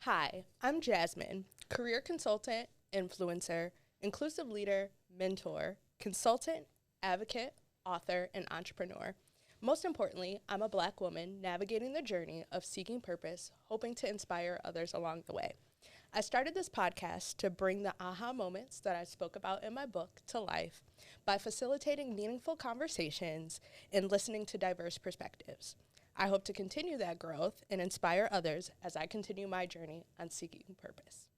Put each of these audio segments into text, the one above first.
Hi, I'm Jasmine, career consultant, influencer, inclusive leader, mentor, consultant, advocate, author, and entrepreneur. Most importantly, I'm a Black woman navigating the journey of seeking purpose, hoping to inspire others along the way. I started this podcast to bring the aha moments that I spoke about in my book to life by facilitating meaningful conversations and listening to diverse perspectives. I hope to continue that growth and inspire others as I continue my journey on seeking purpose.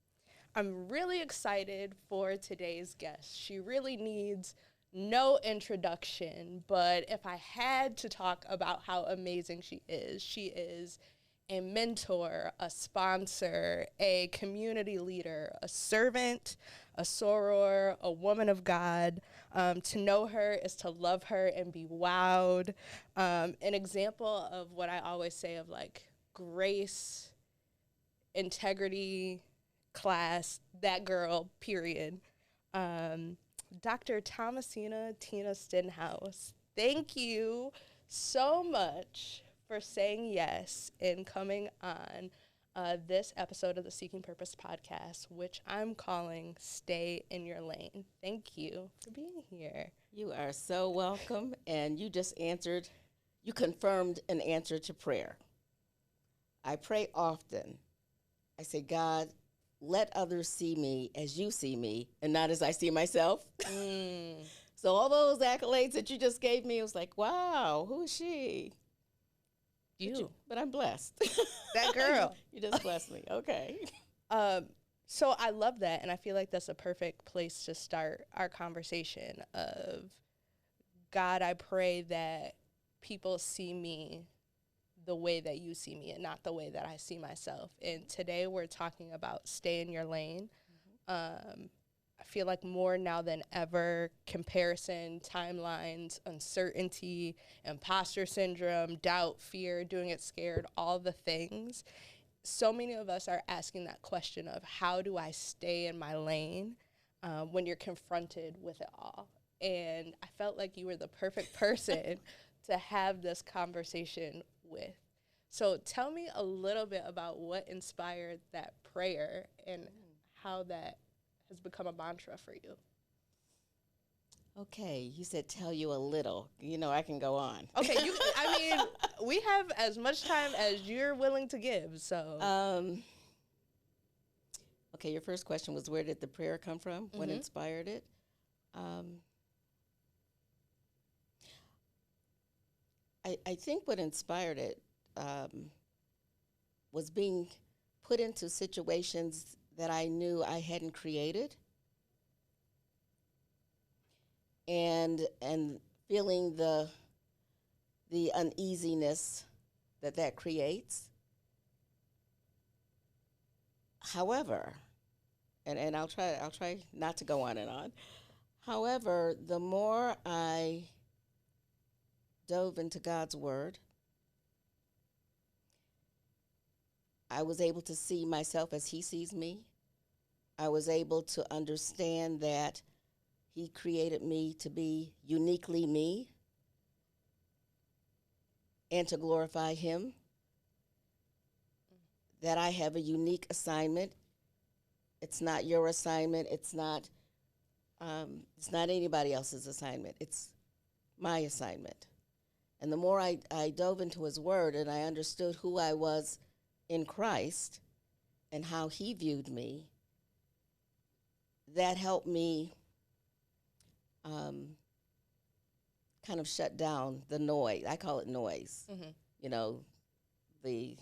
I'm really excited for today's guest. She really needs no introduction, but if I had to talk about how amazing she is a mentor, a sponsor, a community leader, a servant, a soror, a woman of God. To know her is to love her and be wowed. An example of what I always say of like grace, integrity, class, that girl, period. Dr. Thomasina Tina Stenhouse, thank you so much for saying yes and coming on this episode of the Seeking Purpose podcast, which I'm calling Stay in Your Lane. Thank you for being here. You are so welcome, and you confirmed an answer to prayer. I pray often. I say, God, let others see me as you see me and not as I see myself. So all those accolades that you just gave me, it was like, wow, who is she? But I'm blessed. That girl. You just blessed me. Okay. So I love that, and I feel like that's a perfect place to start our conversation of, God, I pray that people see me the way that you see me and not the way that I see myself. And today we're talking about stay in your lane. I feel like more now than ever, comparison, timelines, uncertainty, imposter syndrome, doubt, fear, doing it scared, all the things. So many of us are asking that question of how do I stay in my lane when you're confronted with it all? And I felt like you were the perfect person to have this conversation with. So tell me a little bit about what inspired that prayer and how that has become a mantra for you. Okay, you said tell you a little. You know, I can go on. Okay, we have as much time as you're willing to give, so. Okay, your first question was where did the prayer come from? What inspired it? I think what inspired it was being put into situations that I knew I hadn't created, and feeling the uneasiness that creates. However, and I'll try not to go on and on. However, the more I dove into God's word, I was able to see myself as he sees me. I was able to understand that he created me to be uniquely me and to glorify him. That I have a unique assignment. It's not your assignment. It's not anybody else's assignment. It's my assignment. And the more I dove into his word and I understood who I was in Christ and how he viewed me, that helped me kind of shut down the noise. I call it noise. You know, the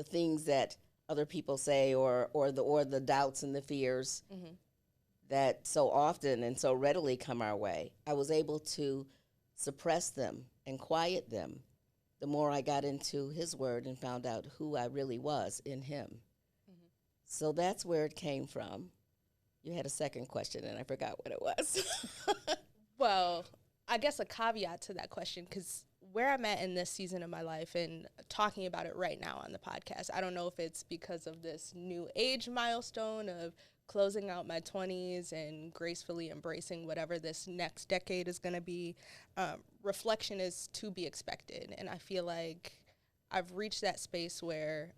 things that other people say or the doubts and the fears that so often and so readily come our way. I was able to suppress them and quiet them the more I got into his word and found out who I really was in him. So that's where it came from. You had a second question and I forgot what it was. Well, I guess a caveat to that question, because where I'm at in this season of my life and talking about it right now on the podcast, I don't know if it's because of this new age milestone of closing out my 20s and gracefully embracing whatever this next decade is going to be. Reflection is to be expected. And I feel like I've reached that space where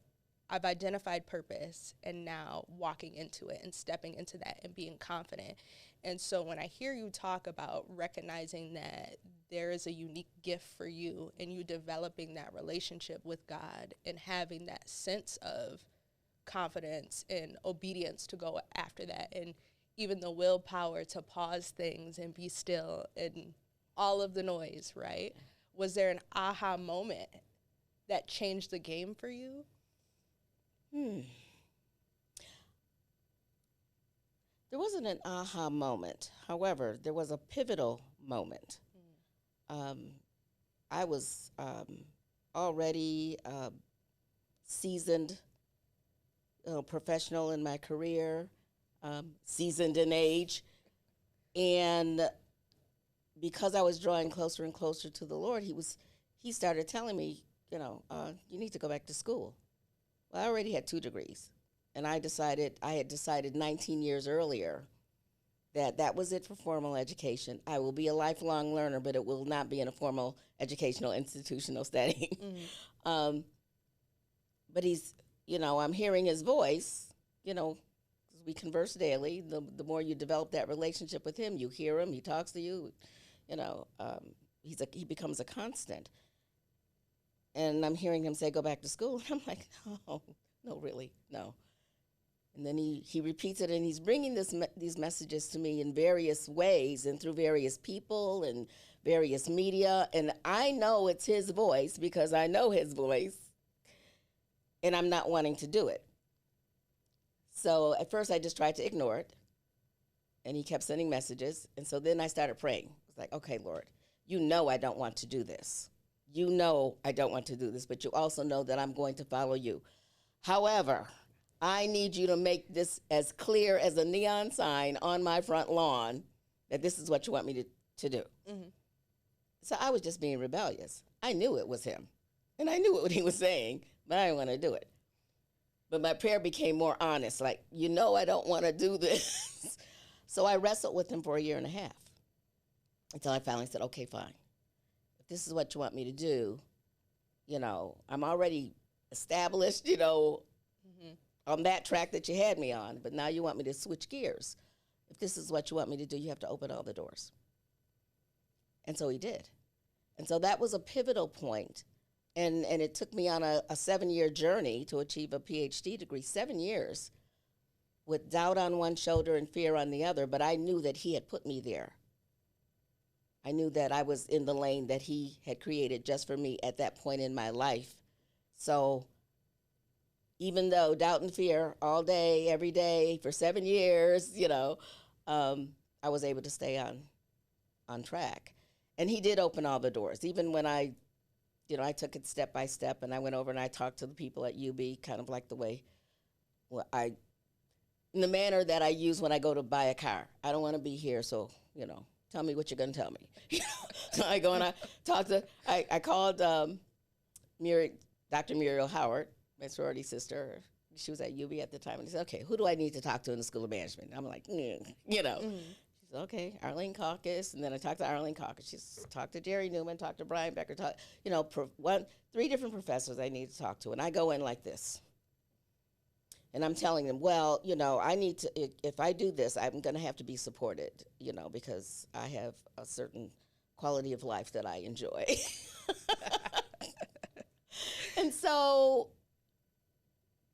I've identified purpose and now walking into it and stepping into that and being confident. And so when I hear you talk about recognizing that there is a unique gift for you and you developing that relationship with God and having that sense of confidence and obedience to go after that, and even the willpower to pause things and be still and all of the noise, right? Was there an aha moment that changed the game for you? There wasn't an aha moment. However, there was a pivotal moment. I was already seasoned professional in my career, seasoned in age. And because I was drawing closer and closer to the Lord, he started telling me, you need to go back to school. Well, I already had 2 degrees. And I had decided 19 years earlier that was it for formal education. I will be a lifelong learner, but it will not be in a formal educational institutional setting. But I'm hearing his voice, because we converse daily. The more you develop that relationship with him, you hear him, he talks to you, he becomes a constant. And I'm hearing him say, go back to school. And I'm like, no, really, no. And then he repeats it, and he's bringing these messages to me in various ways and through various people and various media. And I know it's his voice because I know his voice, and I'm not wanting to do it. So at first I just tried to ignore it, and he kept sending messages. And so then I started praying. I was like, okay, Lord, you know I don't want to do this. You know I don't want to do this, but you also know that I'm going to follow you. However, I need you to make this as clear as a neon sign on my front lawn that this is what you want me to do. Mm-hmm. So I was just being rebellious. I knew it was him, and I knew what he was saying, but I didn't want to do it. But my prayer became more honest, like, I don't want to do this. So I wrestled with him for 1.5 years until I finally said, okay, fine. If this is what you want me to do, I'm already established, mm-hmm. on that track that you had me on, but now you want me to switch gears. If this is what you want me to do, you have to open all the doors. And so he did. And so that was a pivotal point. And it took me on a 7-year journey to achieve a PhD degree, 7 years, with doubt on one shoulder and fear on the other, but I knew that he had put me there. I knew that I was in the lane that he had created just for me at that point in my life. So even though doubt and fear all day, every day, for 7 years, I was able to stay on track. And he did open all the doors. Even when I took it step by step, and I went over and I talked to the people at UB, kind of like the way, in the manner that I use when I go to buy a car. I don't want to be here, so, tell me what you're going to tell me. So I go and I called Dr. Muriel Howard, my sorority sister. She was at UB at the time, and he said, okay, who do I need to talk to in the School of Management? I'm like, Mm-hmm. She said, okay, Arlene Caucus, and then I talked to Arlene Caucus. She talked to Jerry Newman, talked to Brian Becker, 3 different professors I need to talk to, and I go in like this. And I'm telling them, well, I need to, if I do this, I'm going to have to be supported, because I have a certain quality of life that I enjoy. And so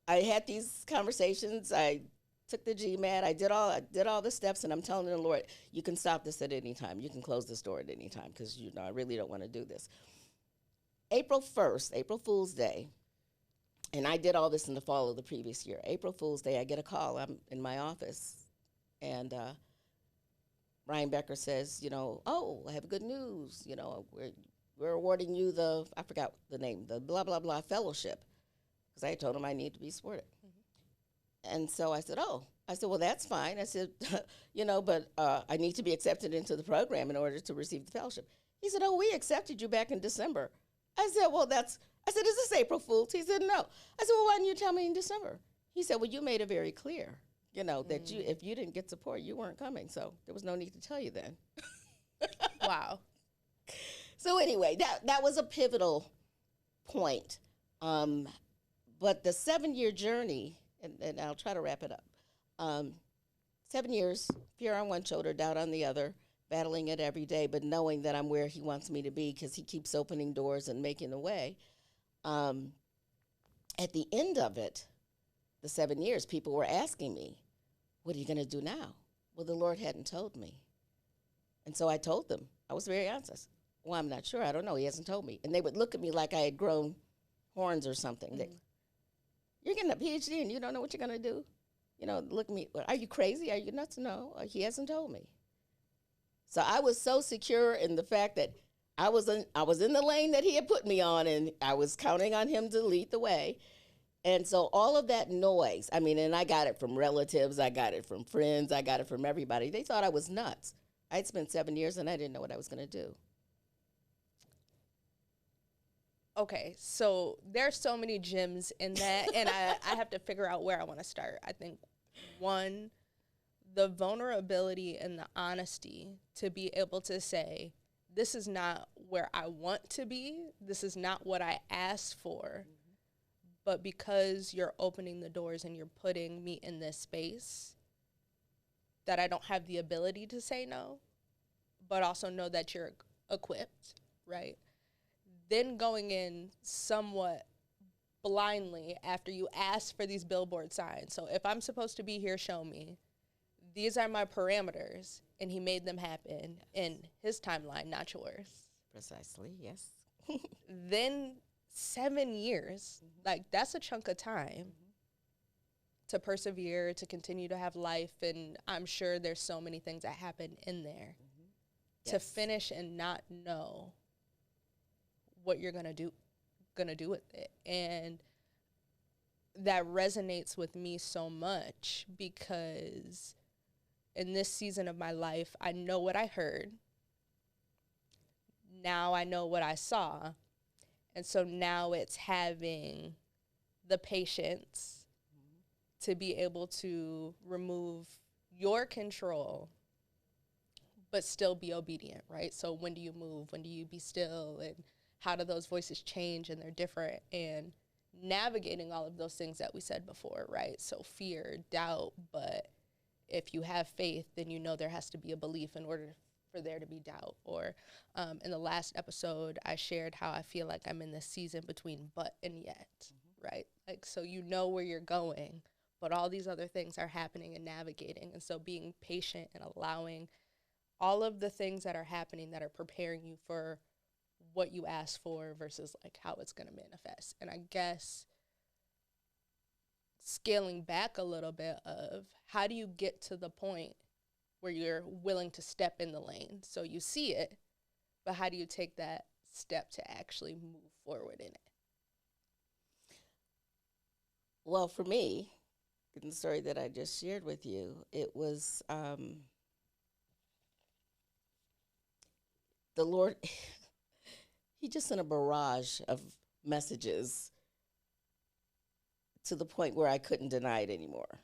I had these conversations. I took the GMAT. I did all the steps, and I'm telling the Lord, you can stop this at any time. You can close this door at any time, because, I really don't want to do this. April 1st, April Fool's Day, and I did all this in the fall of the previous year. April Fool's Day, I get a call. I'm in my office, and Brian Becker says, I have good news. We're awarding you I forgot the name, the blah, blah, blah fellowship, because I told him I need to be supported. Mm-hmm. And so I said, well, that's fine. I said, but I need to be accepted into the program in order to receive the fellowship. He said, we accepted you back in December. I said, is this April Fool's? He said, no. I said, well, why didn't you tell me in December? He said, well, you made it very clear, that if you didn't get support, you weren't coming. So there was no need to tell you then. Wow. So anyway, that was a pivotal point. But the 7-year journey, and I'll try to wrap it up. 7 years, fear on one shoulder, doubt on the other, battling it every day, but knowing that I'm where he wants me to be because he keeps opening doors and making a way. At the end of it, the 7 years, people were asking me, what are you going to do now? Well, the Lord hadn't told me. And so I told them. I was very honest. Well, I'm not sure. I don't know. He hasn't told me. And they would look at me like I had grown horns or something. Mm-hmm. You're getting a PhD and you don't know what you're going to do? You know, look at me. Are you crazy? Are you nuts? No, he hasn't told me. So I was so secure in the fact that I was in the lane that he had put me on, and I was counting on him to lead the way. And so all of that noise, I mean, and I got it from relatives, I got it from friends, I got it from everybody. They thought I was nuts. I'd spent 7 years and I didn't know what I was going to do. Okay, so there's so many gems in that, and I have to figure out where I want to start. I think, one, the vulnerability and the honesty to be able to say, this is not where I want to be, this is not what I asked for, but because you're opening the doors and you're putting me in this space, that I don't have the ability to say no, but also know that you're equipped, right? Then going in somewhat blindly after you ask for these billboard signs. So if I'm supposed to be here, show me. These are my parameters, and he made them happen in his timeline, not yours. Precisely, yes. Then 7 years, like that's a chunk of time to persevere, to continue to have life, and I'm sure there's so many things that happen in there. To finish and not know what you're gonna do with it. And that resonates with me so much because in this season of my life, I know what I heard. Now I know what I saw. And so now it's having the patience to be able to remove your control, but still be obedient, right? So when do you move? When do you be still? And how do those voices change? And they're different. And navigating all of those things that we said before, right? So fear, doubt, but if you have faith, then you know there has to be a belief in order for there to be doubt. Or in the last episode, I shared how I feel like I'm in this season between but and yet, right? Like, so you know where you're going, but all these other things are happening and navigating. And so being patient and allowing all of the things that are happening that are preparing you for what you asked for versus like how it's going to manifest. And I guess scaling back a little bit of how do you get to the point where you're willing to step in the lane? So you see it, but how do you take that step to actually move forward in it? Well, for me, in the story that I just shared with you, it was the Lord, he just sent a barrage of messages to the point where I couldn't deny it anymore.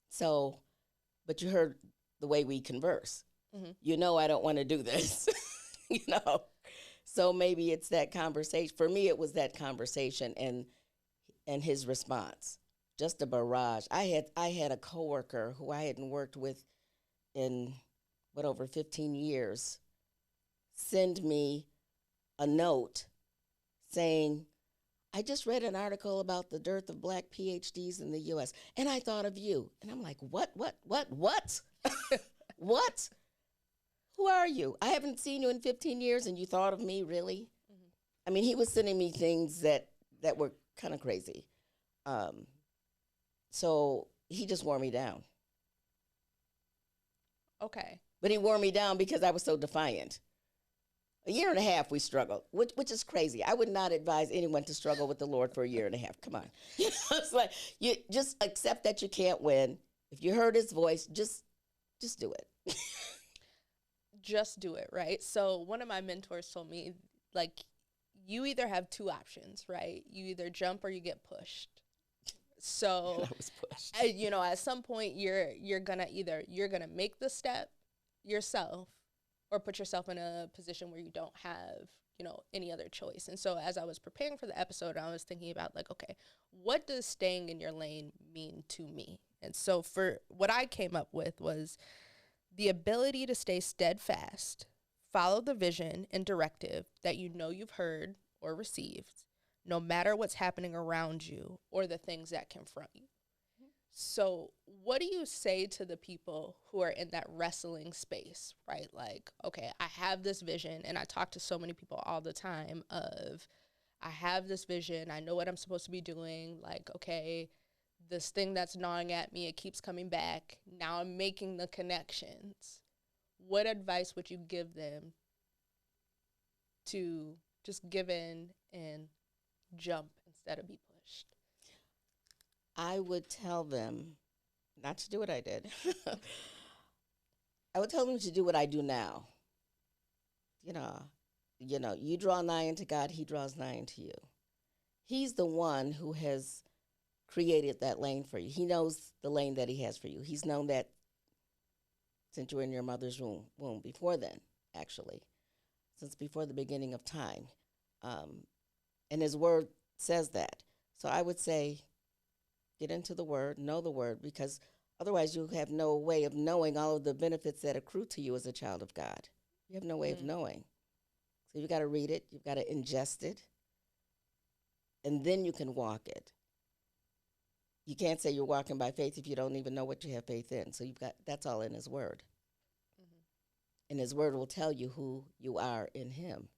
So, but you heard the way we converse. You know I don't want to do this, you know. So maybe it's that conversation. For me, it was that conversation and his response. Just a barrage. I had a coworker who I hadn't worked with in over 15 years send me a note saying, I just read an article about the dearth of black PhDs in the U.S., and I thought of you. And I'm like, what? What? Who are you? I haven't seen you in 15 years, and you thought of me, really? I mean, he was sending me things that were kind of crazy. So he just wore me down. Okay. But he wore me down because I was so defiant. A year and a half we struggled, which is crazy. I would not advise anyone to struggle with the Lord for a year and a half. Come on. You know, it's like, you just accept that you can't win. If you heard his voice, just do it. Just do it, right? So one of my mentors told me, like, you either have two options, right? You either jump or you get pushed. So, I was pushed. You know, at some point you're gonna make the step yourself or put yourself in a position where you don't have, any other choice. And so as I was preparing for the episode, I was thinking about like, okay, what does staying in your lane mean to me? And so for what I came up with was the ability to stay steadfast, follow the vision and directive that you've heard or received, no matter what's happening around you or the things that confront you. So what do you say to the people who are in that wrestling space, right? Like, okay, I have this vision, and I talk to so many people all the time of, I have this vision, I know what I'm supposed to be doing, like, okay, this thing that's gnawing at me, it keeps coming back. Now I'm making the connections. What advice would you give them to just give in and jump instead of be pushed? I would tell them not to do what I did. I would tell them to do what I do now. You draw nigh unto God, he draws nigh unto you. He's the one who has created that lane for you. He knows the lane that he has for you. He's known that since you were in your mother's womb, before then, actually, since before the beginning of time. And his word says that. So I would say, get into the word, know the word, because otherwise you have no way of knowing all of the benefits that accrue to you as a child of God. You have no way of knowing. So you've got to read it, you've got to ingest it, and then you can walk it. You can't say you're walking by faith if you don't even know what you have faith in. So that's all in his word. Mm-hmm. And his word will tell you who you are in him.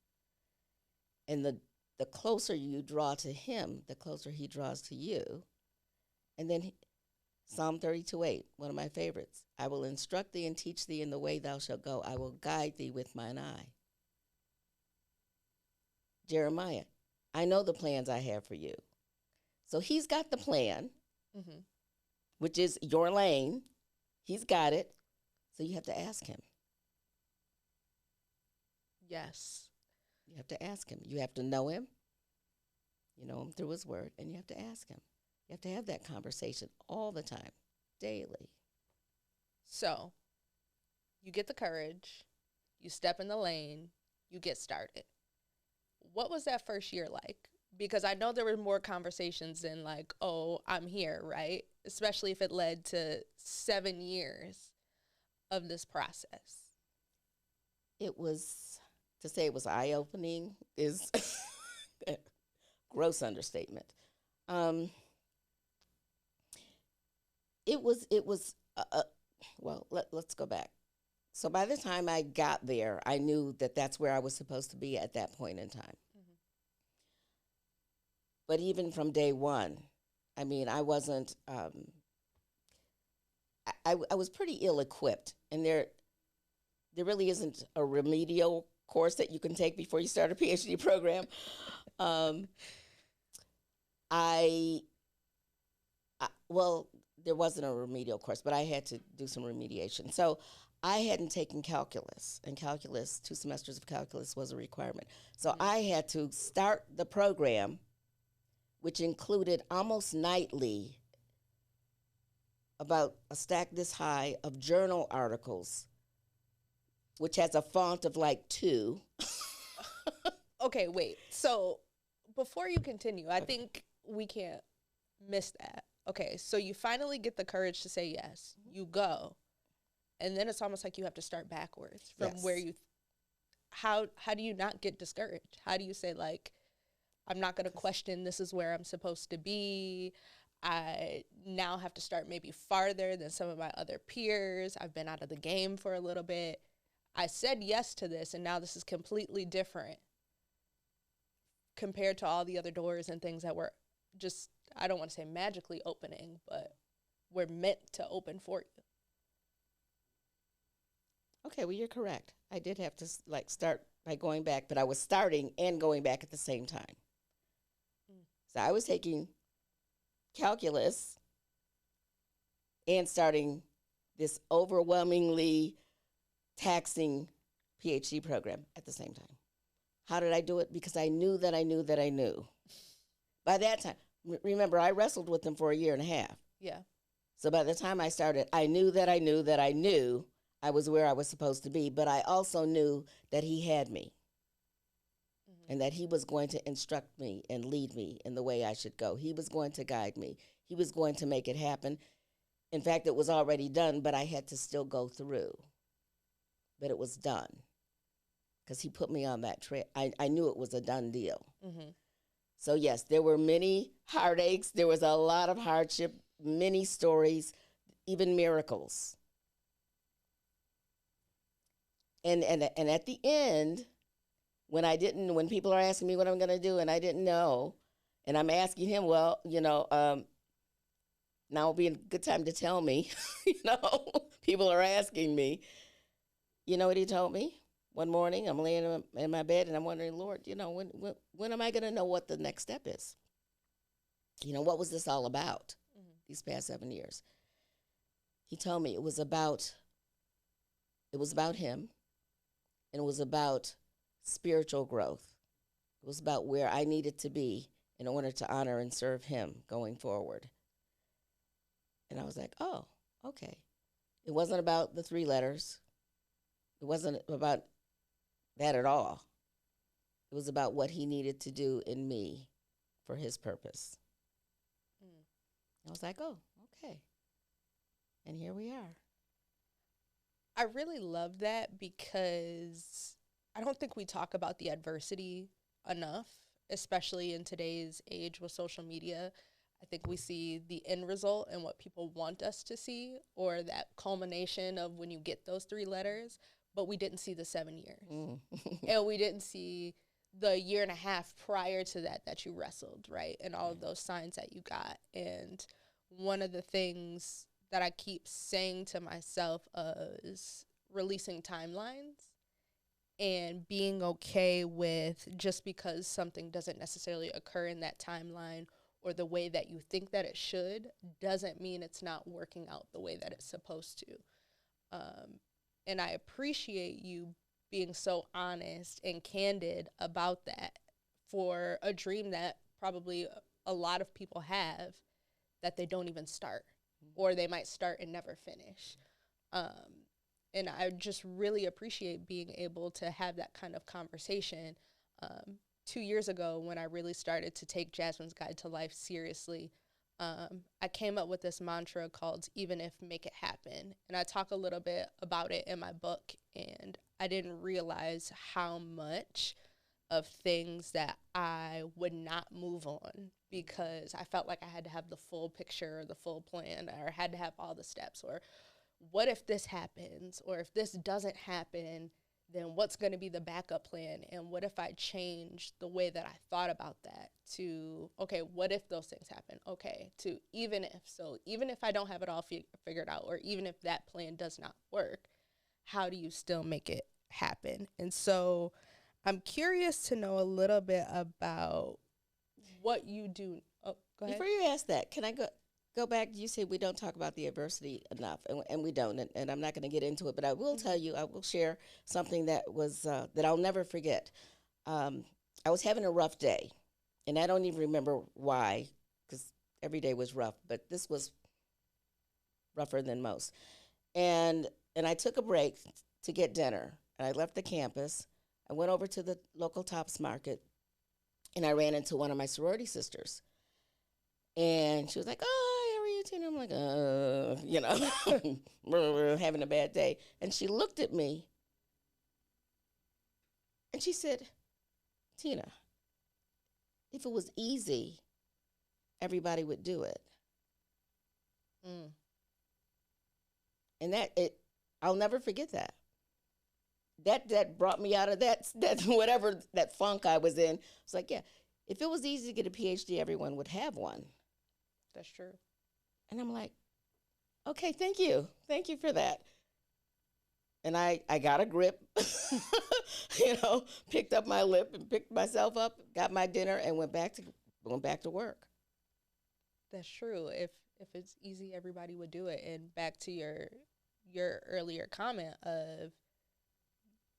And the closer you draw to him, the closer he draws to you. And then Psalm 32:8, one of my favorites. I will instruct thee and teach thee in the way thou shalt go. I will guide thee with mine eye. Jeremiah, I know the plans I have for you. So he's got the plan, mm-hmm. which is your lane. He's got it. So you have to ask him. Yes. You have to ask him. You have to know him. You know him through his word, and you have to ask him. You have to have that conversation all the time, daily. So you get the courage, you step in the lane, you get started. What was that first year like? Because I know there were more conversations than like, oh, I'm here, right? Especially if it led to 7 years of this process. It was, to say it was eye-opening is a gross understatement. Let's go back. So by the time I got there, I knew that that's where I was supposed to be at that point in time. Mm-hmm. But even from day one, I mean, I wasn't, I was pretty ill-equipped. And there really isn't a remedial course that you can take before you start a PhD program. There wasn't a remedial course, but I had to do some remediation. So I hadn't taken calculus, and 2 semesters of calculus was a requirement. So mm-hmm. I had to start the program, which included almost nightly about a stack this high of journal articles, which has a font of like 2. Okay, wait. So before you continue, I think we can't miss that. Okay, so you finally get the courage to say yes. You go. And then it's almost like you have to start backwards from where you how do you not get discouraged? How do you say, like, I'm not going to question, this is where I'm supposed to be. I now have to start maybe farther than some of my other peers. I've been out of the game for a little bit. I said yes to this, and now this is completely different compared to all the other doors and things that were just, I don't want to say magically opening, but were meant to open for you. Okay, well, you're correct. I did have to start by going back, but I was starting and going back at the same time. So I was taking calculus and starting this overwhelmingly taxing PhD program at the same time. How did I do it? Because I knew that I knew that I knew. By that time, remember, I wrestled with them for 1.5 years. Yeah. So by the time I started, I knew that I knew that I knew I was where I was supposed to be, but I also knew that he had me. Mm-hmm. and that he was going to instruct me and lead me in the way I should go. He was going to guide me. He was going to make it happen. In fact, it was already done, but I had to still go through. But it was done because he put me on that trail. I knew it was a done deal. Mm-hmm. So, yes, there were many heartaches. There was a lot of hardship, many stories, even miracles. And at the end, when people are asking me what I'm going to do and I didn't know, and I'm asking him, well, now will be a good time to tell me, people are asking me. You know what he told me? One morning, I'm laying in my bed and I'm wondering, Lord, when am I going to know what the next step is? What was this all about these past 7 years? He told me it was about him, and it was about spiritual growth. It was about where I needed to be in order to honor and serve him going forward. And I was like, oh, okay. It wasn't about the 3 letters. It wasn't about that at all. It was about what he needed to do in me for his purpose. I was like, oh, okay. And here we are. I really love that because I don't think we talk about the adversity enough, especially in today's age with social media. I think we see the end result and what people want us to see, or that culmination of when you get those 3 letters, but we didn't see the 7 years. And we didn't see the year and a half prior to that you wrestled, right? And all of those signs that you got. And one of the things that I keep saying to myself is releasing timelines and being okay with just because something doesn't necessarily occur in that timeline or the way that you think that it should doesn't mean it's not working out the way that it's supposed to. And I appreciate you being so honest and candid about that for a dream that probably a lot of people have that they don't even start, or they might start and never finish. And I just really appreciate being able to have that kind of conversation. 2 years ago, when I really started to take Jasmine's Guide to Life seriously, I came up with this mantra called "Even If, Make It Happen." And I talk a little bit about it in my book, and I didn't realize how much of things that I would not move on because I felt like I had to have the full picture or the full plan, or had to have all the steps, or what if this happens, or if this doesn't happen, then what's going to be the backup plan? And what if I change the way that I thought about that to, okay, what if those things happen? Okay, to even if. So even if I don't have it all figured out, or even if that plan does not work, how do you still make it happen? And so I'm curious to know a little bit about what you do. Oh, go ahead. Before you ask that, can I go back? You said we don't talk about the adversity enough, and we don't, and I'm not going to get into it, but I will tell you, I will share something that was that I'll never forget. I was having a rough day, and I don't even remember why, because every day was rough, but this was rougher than most. And I took a break to get dinner, and I left the campus. I went over to the local Tops Market, and I ran into one of my sorority sisters. And she was like, oh, how are you, Tina? I'm like, having a bad day. And she looked at me, and she said, Tina, if it was easy, everybody would do it. And I'll never forget that. That brought me out of that whatever that funk I was in. It's like, yeah, if it was easy to get a PhD, everyone would have one. That's true. And I'm like, okay, thank you for that. And I got a grip, picked up my lip and picked myself up, got my dinner, and went back to work. That's true. If it's easy, everybody would do it. And back to your earlier comment of,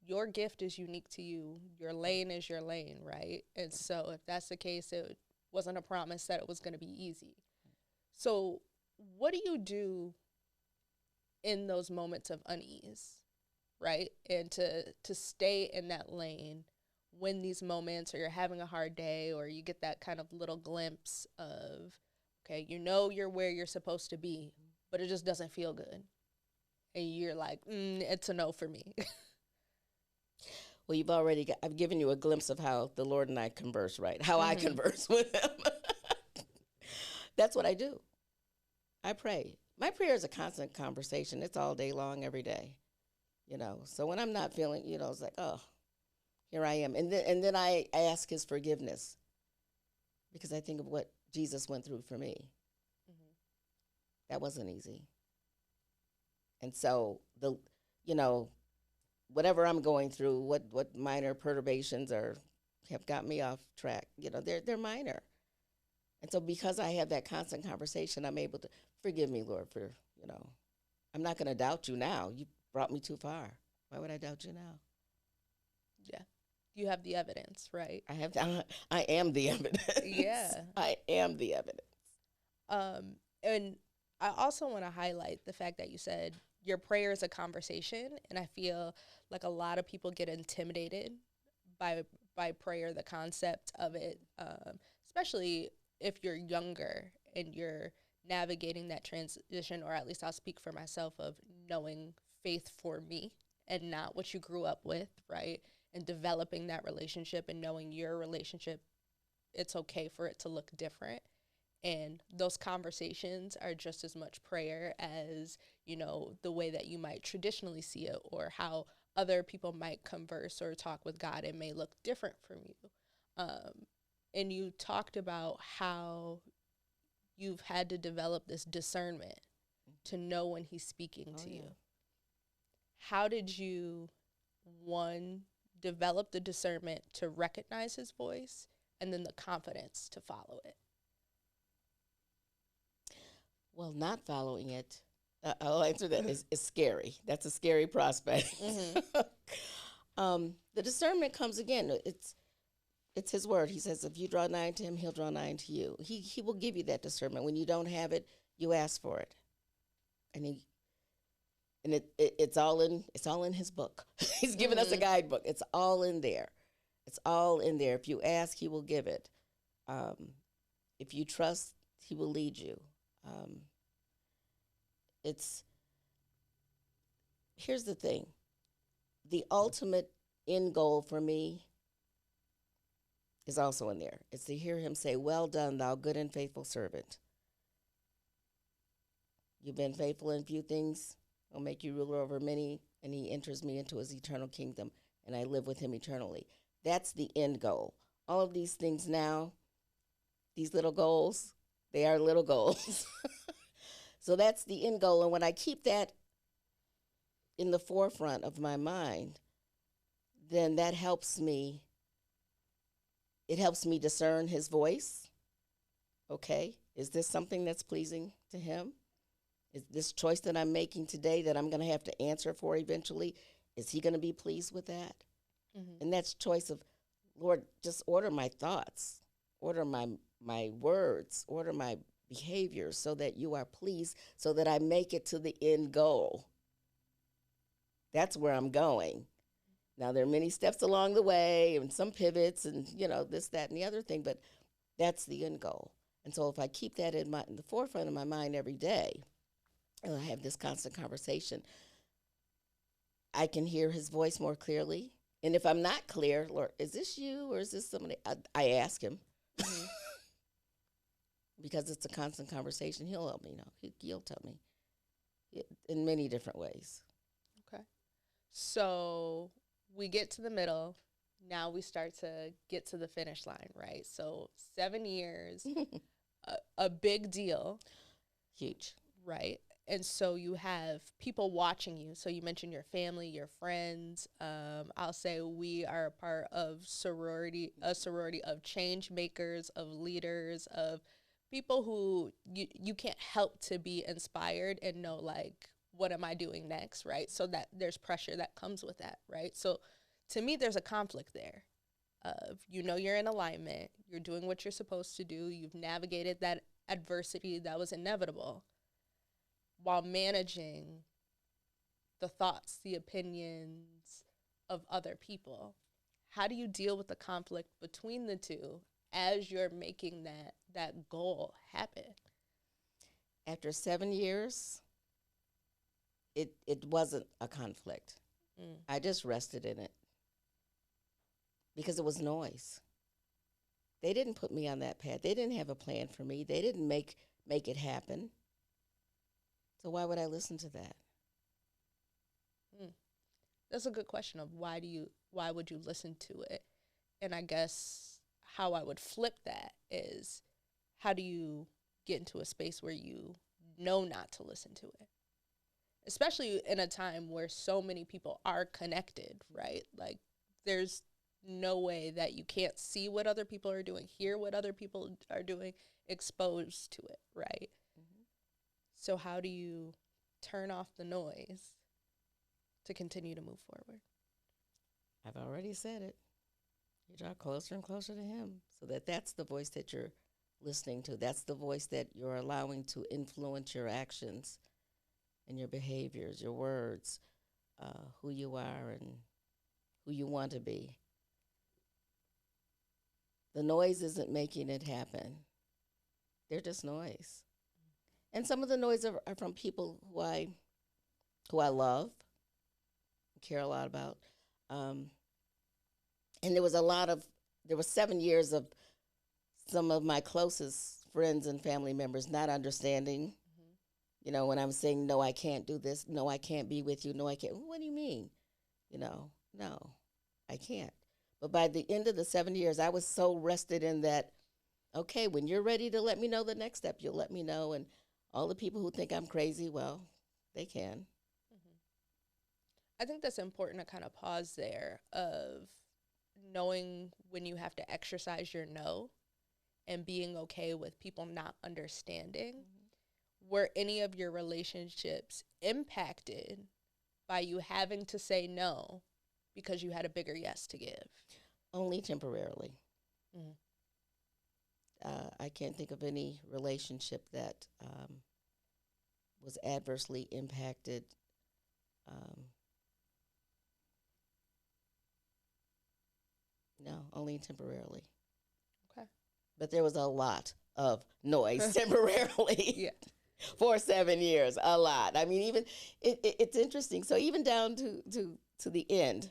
your gift is unique to you. Your lane is your lane, right? And so if that's the case, it wasn't a promise that it was going to be easy. So what do you do in those moments of unease, right? And to stay in that lane when these moments, or you're having a hard day, or you get that kind of little glimpse of, okay, you know you're where you're supposed to be, but it just doesn't feel good. And you're like, it's a no for me. Well, I've given you a glimpse of how the Lord and I converse, right? How I converse with him. That's what I do. I pray. My prayer is a constant conversation. It's all day long, every day. So when I'm not feeling, it's like, oh, here I am. And then I ask his forgiveness, because I think of what Jesus went through for me. Mm-hmm. That wasn't easy. And so whatever I'm going through, what minor perturbations have got me off track, they're minor. And so because I have that constant conversation, I'm able to forgive me, Lord, for, I'm not going to doubt you now. You brought me too far. Why would I doubt you now? Yeah. You have the evidence, right? I am the evidence. Yeah. I am the evidence. And I also want to highlight the fact that you said your prayer is a conversation, and I feel like a lot of people get intimidated by prayer, the concept of it, especially if you're younger and you're navigating that transition, or at least I'll speak for myself, of knowing faith for me and not what you grew up with, right? And developing that relationship and knowing your relationship, it's okay for it to look different. And those conversations are just as much prayer as, the way that you might traditionally see it, or how other people might converse or talk with God. It may look different from you. And you talked about how you've had to develop this discernment to know when he's speaking to you. How did you, one, develop the discernment to recognize his voice, and then the confidence to follow it? Well, not following it, I'll answer that, is scary. That's a scary prospect. Mm-hmm. The discernment comes again. It's his word. He says, if you draw nigh to him, he'll draw nigh to you. He will give you that discernment. When you don't have it, you ask for it. And it's all in his book. He's given us a guidebook. It's all in there. It's all in there. If you ask, he will give it. If you trust, he will lead you. Here's the thing. The ultimate end goal for me is also in there. It's to hear him say, well done, thou good and faithful servant. You've been faithful in few things. I'll make you ruler over many, and he enters me into his eternal kingdom, and I live with him eternally. That's the end goal. All of these things now, these little goals, they are little goals. So that's the end goal. And when I keep that in the forefront of my mind, then that helps me. It helps me discern his voice. Okay, is this something that's pleasing to him? Is this choice that I'm making today that I'm going to have to answer for eventually, is he going to be pleased with that? Mm-hmm. And that's choice of, Lord, just order my thoughts, order my words, order my behaviors so that you are pleased, so that I make it to the end goal. That's where I'm going. Now, there are many steps along the way and some pivots and, this, that, and the other thing, but that's the end goal. And so if I keep that in the forefront of my mind every day, and I have this constant conversation, I can hear his voice more clearly. And if I'm not clear, Lord, is this you or is this somebody? I ask him. Mm-hmm. Because it's a constant conversation. He'll help me know. He'll tell me in many different ways. Okay. So we get to the middle. Now we start to get to the finish line, right? So 7 years, a big deal. Huge. Right. And so you have people watching you. So you mentioned your family, your friends. I'll say we are a part of a sorority of change makers, of leaders, of people who you can't help to be inspired and know, like, what am I doing next, right? So that there's pressure that comes with that, right? So to me, there's a conflict there of, you're in alignment, you're doing what you're supposed to do, you've navigated that adversity that was inevitable, while managing the thoughts, the opinions of other people. how do you deal with the conflict between the two as you're making that goal happen? After 7 years, it wasn't a conflict. I just rested in it because it was noise. They didn't put me on that path. They didn't have a plan for me. They didn't make it happen. So why would I listen to that? That's a good question of why would you listen to it? And I guess how I would flip that is, how do you get into a space where you know not to listen to it? Especially in a time where so many people are connected, right? Like, there's no way that you can't see what other people are doing, hear what other people are doing, exposed to it, right? Mm-hmm. So how do you turn off the noise to continue to move forward? I've already said it. You draw closer and closer to him, so that's the voice that you're listening to. That's the voice that you're allowing to influence your actions and your behaviors, your words, who you are and who you want to be. The noise isn't making it happen. They're just noise. And some of the noise are from people who I love, care a lot about. And there was 7 years of some of my closest friends and family members not understanding. You know, when I'm saying, no, I can't do this. No, I can't be with you. No, I can't. What do you mean? You know, no, I can't. But by the end of the 7 years, I was so rested in that, okay, when you're ready to let me know the next step, you'll let me know. And all the people who think I'm crazy, well, they can. I think that's important to kind of pause there of knowing when you have to exercise your no and being okay with people not understanding. Were any of your relationships impacted by you having to say no because you had a bigger yes to give? Only temporarily. I can't think of any relationship that was adversely impacted. No, only temporarily. Okay. But there was a lot of noise temporarily. Yeah. For 7 years, a lot. I mean, even it's interesting. So even down to the end,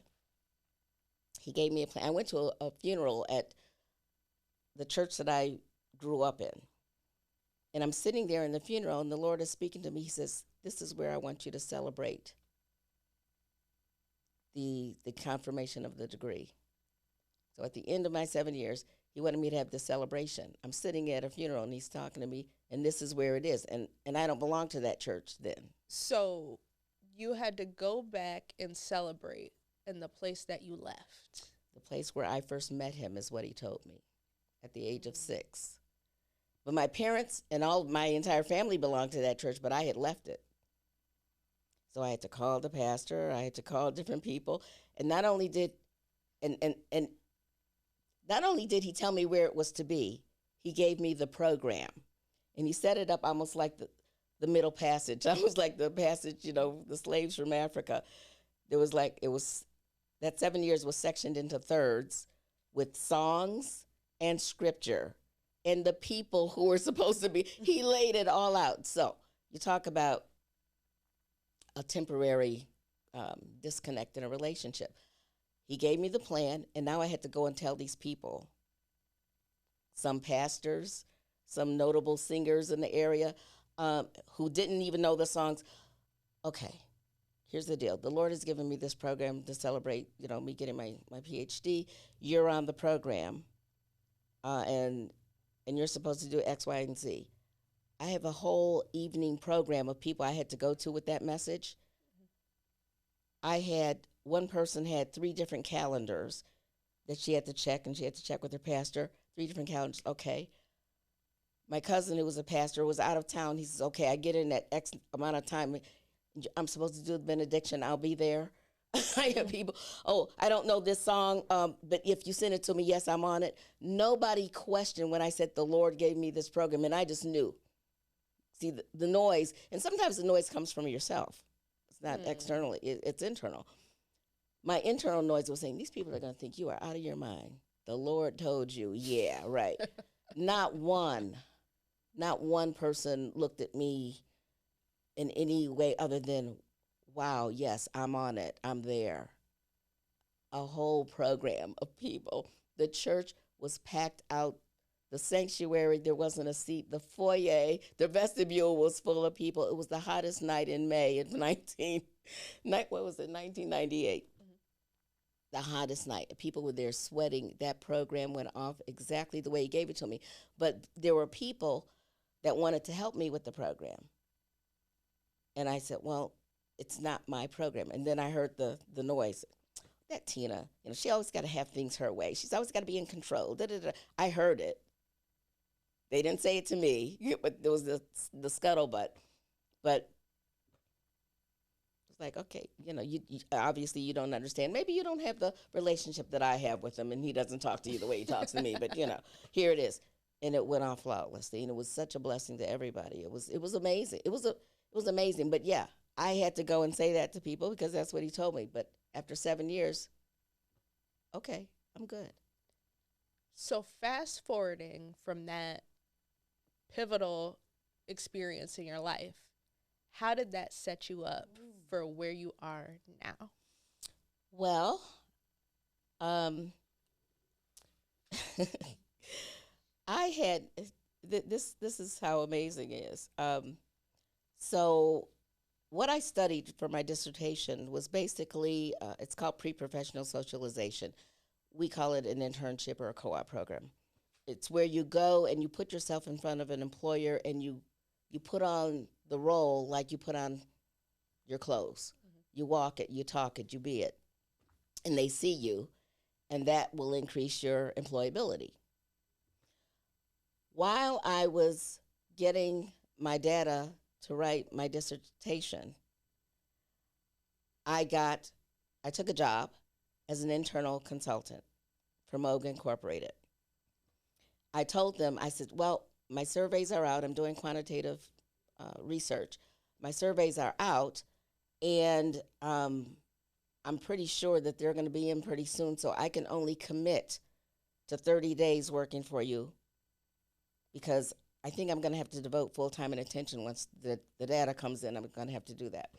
he gave me a plan. I went to a funeral at the church that I grew up in. And I'm sitting there in the funeral, and the Lord is speaking to me. He says, this is where I want you to celebrate the confirmation of the degree. So at the end of my 7 years, he wanted me to have this celebration. I'm sitting at a funeral, and he's talking to me, and this is where it is. And I don't belong to that church then. So you had to go back and celebrate in the place that you left. The place where I first met him is what he told me at the age of 6. But my parents and my entire family belonged to that church, but I had left it. So I had to call the pastor. I had to call different people. And not only did not only did he tell me where it was to be, he gave me the program. And he set it up almost like the Middle Passage. Almost like the passage, the slaves from Africa. That 7 years was sectioned into thirds with songs and scripture. And the people who were supposed to be, he laid it all out. So you talk about a temporary disconnect in a relationship. He gave me the plan, and now I had to go and tell these people, some pastors, some notable singers in the area who didn't even know the songs. Okay, here's the deal. The Lord has given me this program to celebrate, me getting my PhD. You're on the program, and you're supposed to do X, Y, and Z. I have a whole evening program of people I had to go to with that message. One person had 3 different calendars that she had to check, and she had to check with her pastor. 3 different calendars. Okay. My cousin, who was a pastor, was out of town. He says, okay, I get in at X amount of time. I'm supposed to do the benediction. I'll be there. I have people, I don't know this song, but if you send it to me, yes, I'm on it. Nobody questioned when I said the Lord gave me this program, and I just knew. See, the noise, and sometimes the noise comes from yourself. It's not externally, it's internal. my internal noise was saying, these people are going to think you are out of your mind. The Lord told you. Yeah, right. Not one person looked at me in any way other than, wow, yes, I'm on it. I'm there. A whole program of people. The church was packed out. The sanctuary, there wasn't a seat. The foyer, the vestibule was full of people. It was the hottest night in May of 1998. The hottest night. People were there sweating. That program went off exactly the way he gave it to me. But there were people that wanted to help me with the program. And I said, well, it's not my program. And then I heard the noise. That Tina, she always got to have things her way. She's always got to be in control. Da, da, da. I heard it. They didn't say it to me, but there was the scuttlebutt. But it's like, okay, you obviously you don't understand. Maybe you don't have the relationship that I have with him, and he doesn't talk to you the way he talks to me. But here it is, and it went off flawlessly, and it was such a blessing to everybody. It was amazing. It was amazing. But yeah, I had to go and say that to people because that's what he told me. But after 7 years, okay, I'm good. So fast forwarding from that pivotal experience in your life, how did that set you up for where you are now? Well, I had this is how amazing it is. So what I studied for my dissertation was basically, it's called pre-professional socialization. We call it an internship or a co-op program. It's where you go and you put yourself in front of an employer and you put on the role like you put on your clothes. You walk it, you talk it, you be it. And they see you, and that will increase your employability. While I was getting my data to write my dissertation, I took a job as an internal consultant for Moog Incorporated. I told them, I said, well, my surveys are out. I'm doing quantitative research. My surveys are out, and I'm pretty sure that they're going to be in pretty soon, so I can only commit to 30 days working for you because I think I'm going to have to devote full time and attention once the data comes in. I'm going to have to do that.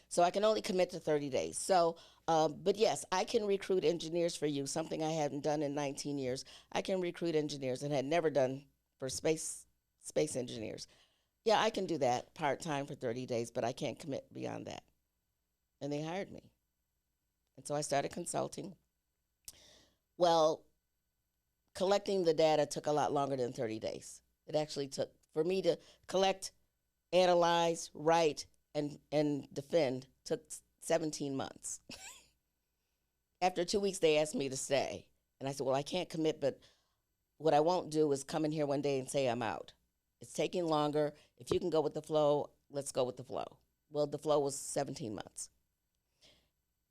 So I can only commit to 30 days. So, but yes, I can recruit engineers for you, something I hadn't done in 19 years. I can recruit engineers and had never done for space engineers. Yeah, I can do that part-time for 30 days, but I can't commit beyond that. And they hired me. And so I started consulting. Well, collecting the data took a lot longer than 30 days. It actually took, for me to collect, analyze, write, and defend, took 17 months. After 2 weeks, they asked me to stay. And I said, well, I can't commit, but what I won't do is come in here one day and say I'm out. It's taking longer. If you can go with the flow, let's go with the flow. Well, the flow was 17 months.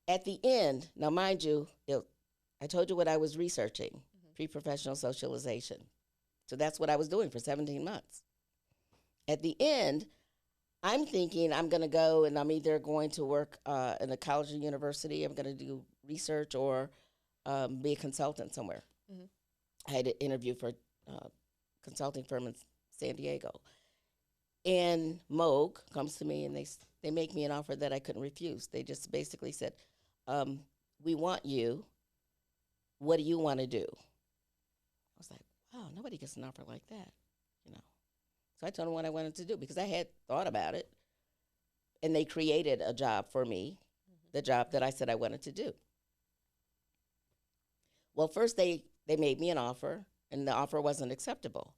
At the end, now mind you, I told you what I was researching, pre-professional socialization. So that's what I was doing for 17 months. At the end, I'm thinking I'm going to go and I'm either going to work in a college or university, I'm going to do research or be a consultant somewhere. I had an interview for a consulting firm in San Diego. And Moog comes to me and they make me an offer that I couldn't refuse. They just basically said, we want you. What do you want to do? I was like, wow, nobody gets an offer like that, So I told them what I wanted to do because I had thought about it. And they created a job for me, the job that I said I wanted to do. Well, first they made me an offer, and the offer wasn't acceptable.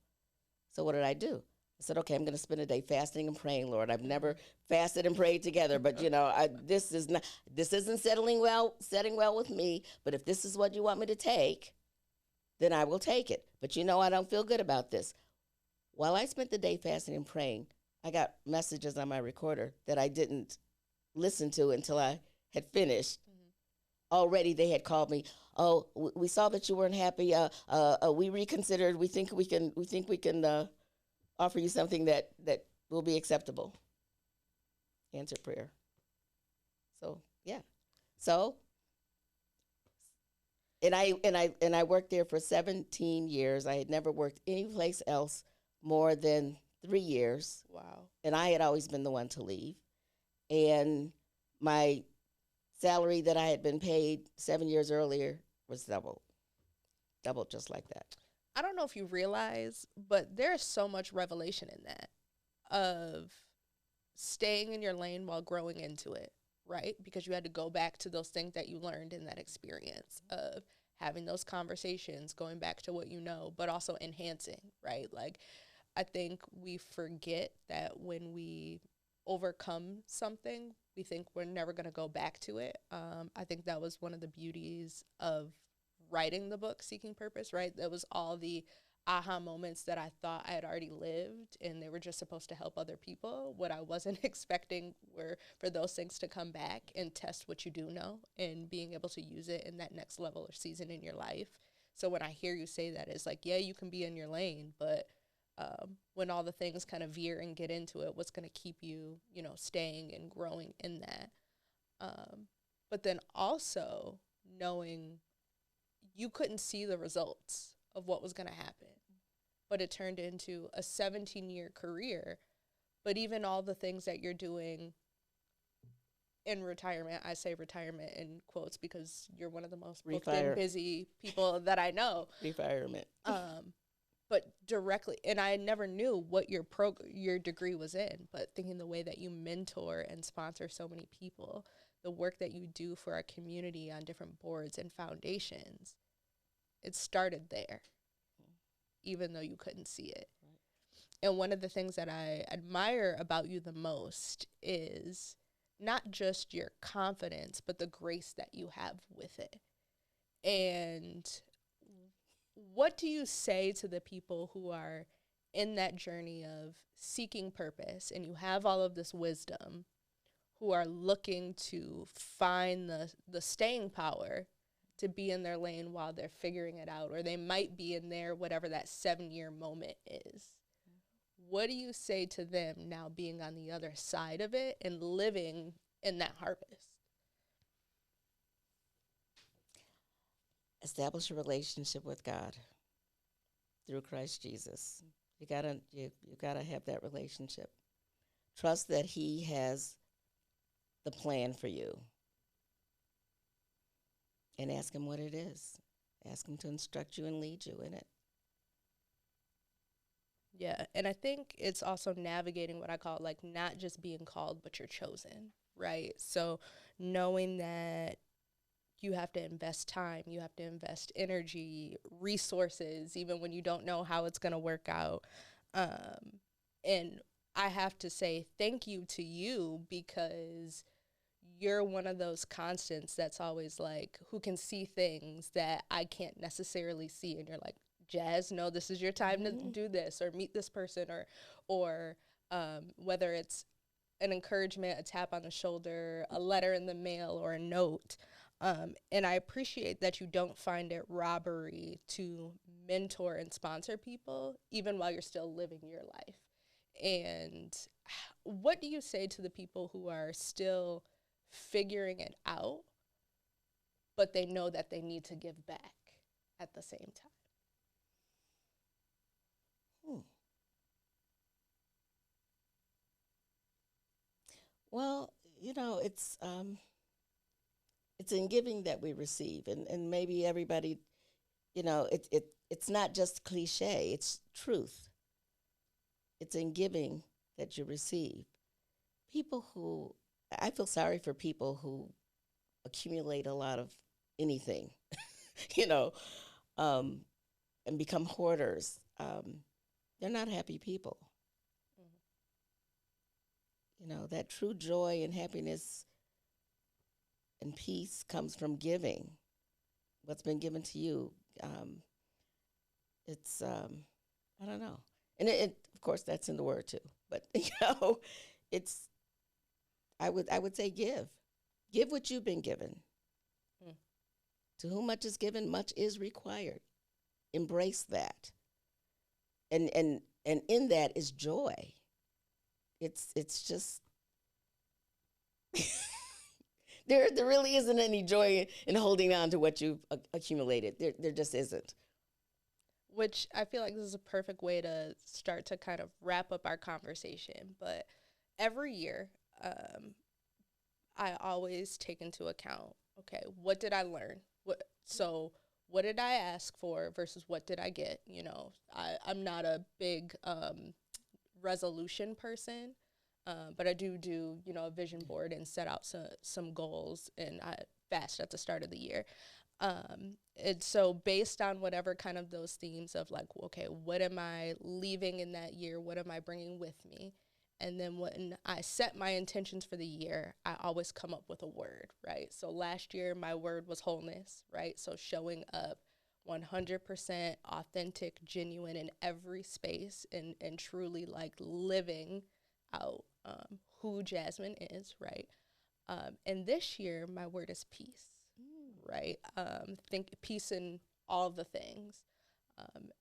So what did I do? I said, okay, I'm going to spend a day fasting and praying, Lord. I've never fasted and prayed together, but this isn't setting well with me. But if this is what you want me to take, then I will take it. But I don't feel good about this. While I spent the day fasting and praying, I got messages on my recorder that I didn't listen to until I had finished. Already they had called me. Oh, we saw that you weren't happy. We reconsidered. We think we can offer you something that will be acceptable. Answered prayer. So yeah. So And I worked there for 17 years. I had never worked anyplace else more than 3 years, Wow. and I had always been the one to leave. And my salary that I had been paid 7 years earlier was doubled just like that. I don't know if you realize, but there's so much revelation in that of staying in your lane while growing into it, right? Because you had to go back to those things that you learned in that experience of having those conversations, going back to what you know, but also enhancing, right? Like, I think we forget that when we overcome something, we think we're never going to go back to it. I think that was one of the beauties of writing the book, Seeking Purpose, right? That was all the aha moments that I thought I had already lived, and they were just supposed to help other people. What I wasn't expecting were for those things to come back and test what you do know and being able to use it in that next level or season in your life. So when I hear you say that, it's like, yeah, you can be in your lane, but when all the things kind of veer and get into it, what's going to keep you, staying and growing in that? But then also knowing you couldn't see the results of what was going to happen, but it turned into a 17-year career. But even all the things that you're doing in retirement, I say retirement in quotes because you're one of the most booked and busy people that I know. Retirement. But directly, and I never knew what your degree was in, but thinking the way that you mentor and sponsor so many people, the work that you do for our community on different boards and foundations, it started there, even though you couldn't see it. Right. And one of the things that I admire about you the most is not just your confidence, but the grace that you have with it. And what do you say to the people who are in that journey of seeking purpose and you have all of this wisdom, who are looking to find the staying power to be in their lane while they're figuring it out, or they might be in there, whatever that 7-year moment is? What do you say to them now being on the other side of it and living in that harvest? Establish a relationship with God through Christ Jesus. You gotta have that relationship. Trust that He has the plan for you, and ask Him what it is. Ask Him to instruct you and lead you in it. Yeah, and I think it's also navigating what I call like not just being called, but you're chosen, right? So knowing that you have to invest time, you have to invest energy, resources, even when you don't know how it's going to work out. And I have to say thank you to you because you're one of those constants that's always like, who can see things that I can't necessarily see. And you're like, Jazz, no, this is your time to do this or meet this person or whether it's an encouragement, a tap on the shoulder, a letter in the mail, or a note. And I appreciate that you don't find it robbery to mentor and sponsor people, even while you're still living your life. And what do you say to the people who are still figuring it out, but they know that they need to give back at the same time? Well, it's in giving that we receive, and maybe everybody, it's not just cliche, it's truth. It's in giving that you receive. I feel sorry for people who accumulate a lot of anything, you know, and become hoarders. They're not happy people. That true joy and happiness and peace comes from giving what's been given to you. It's I don't know, and of course that's in the word too. But it's I would say give what you've been given. To whom much is given, much is required. Embrace that, and in that is joy. It's just There really isn't any joy in holding on to what you've accumulated. There just isn't. Which I feel like this is a perfect way to start to kind of wrap up our conversation. But every year, I always take into account, okay, what did I learn? What did I ask for versus what did I get? You know, I'm not a big resolution person, but I do, you know, a vision board and set out some goals, and I fast at the start of the year. And so based on whatever kind of those themes of like, okay, what am I leaving in that year? What am I bringing with me? And then when I set my intentions for the year, I always come up with a word, right? So last year, my word was wholeness, right? So showing up 100% authentic, genuine in every space, and truly like living out who Jasmine is, right? And this year, my word is peace, right? Think peace in all the things.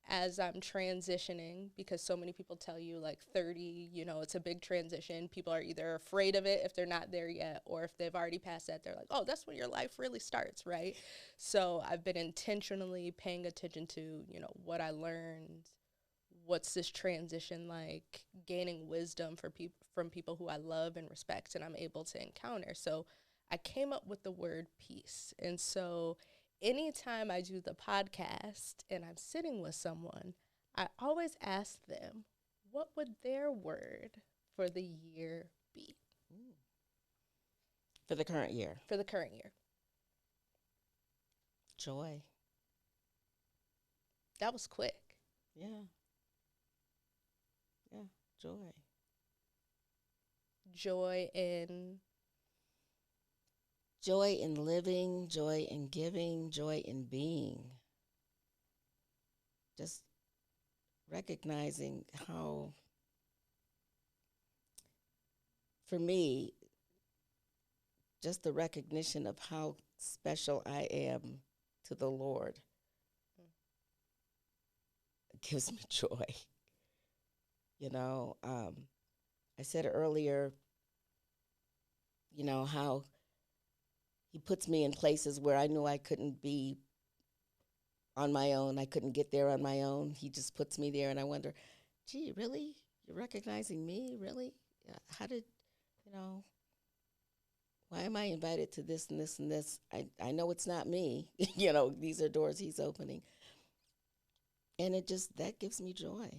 As I'm transitioning, because so many people tell you like 30, you know, it's a big transition. People are either afraid of it if they're not there yet, or if they've already passed that, they're like, oh, that's when your life really starts, right? So I've been intentionally paying attention to, you know, what I learned, what's this transition like, gaining wisdom from people who I love and respect and I'm able to encounter. So I came up with the word peace. And so anytime I do the podcast and I'm sitting with someone, I always ask them, what would their word for the year be? For the current year. For the current year. Joy. That was quick. Yeah. Yeah, joy. Joy in living, joy in giving, joy in being. Just recognizing how, for me, just the recognition of how special I am to the Lord gives me joy. You know, I said earlier, you know, how he puts me in places where I knew I couldn't be on my own. I couldn't get there on my own. He just puts me there, and I wonder, gee, really? You're recognizing me? Really? How did, you know, why am I invited to this and this and this? I know it's not me. You know, these are doors he's opening. And that gives me joy.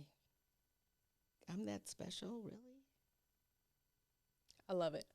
I'm that special, really? I love it.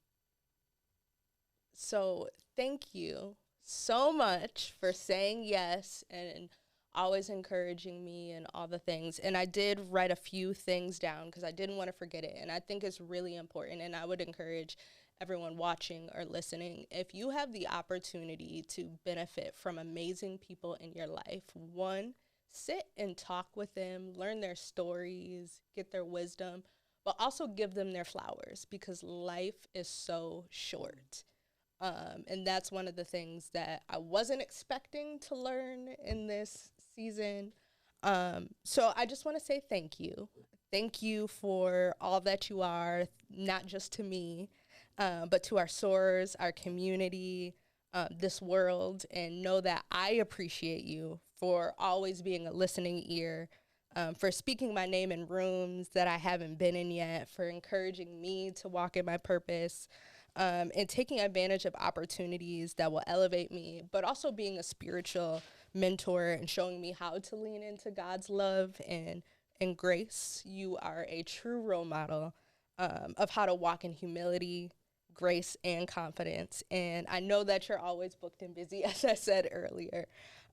So thank you so much for saying yes and always encouraging me and all the things. And I did write a few things down because I didn't want to forget it. And I think it's really important. And I would encourage everyone watching or listening, if you have the opportunity to benefit from amazing people in your life, one, sit and talk with them, learn their stories, get their wisdom, but also give them their flowers because life is so short. And that's one of the things that I wasn't expecting to learn in this season. So I just want to say thank you. Thank you for all that you are, not just to me, but to our sorors, our community, this world, and know that I appreciate you for always being a listening ear, for speaking my name in rooms that I haven't been in yet, for encouraging me to walk in my purpose, and taking advantage of opportunities that will elevate me, but also being a spiritual mentor and showing me how to lean into God's love and grace. You are a true role model of how to walk in humility, grace, and confidence. And I know that you're always booked and busy, as I said earlier,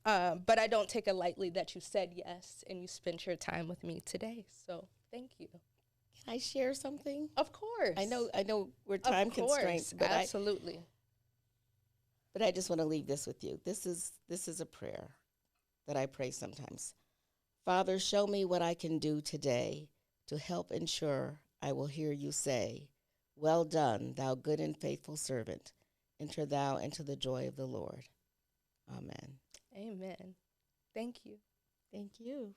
but I don't take it lightly that you said yes and you spent your time with me today. So thank you. Can I share something? Of course. I know we're time constraints, but absolutely. But I just want to leave this with you. This is a prayer that I pray sometimes. Father, show me what I can do today to help ensure I will hear you say, well done, thou good and faithful servant. Enter thou into the joy of the Lord. Amen. Amen. Thank you. Thank you.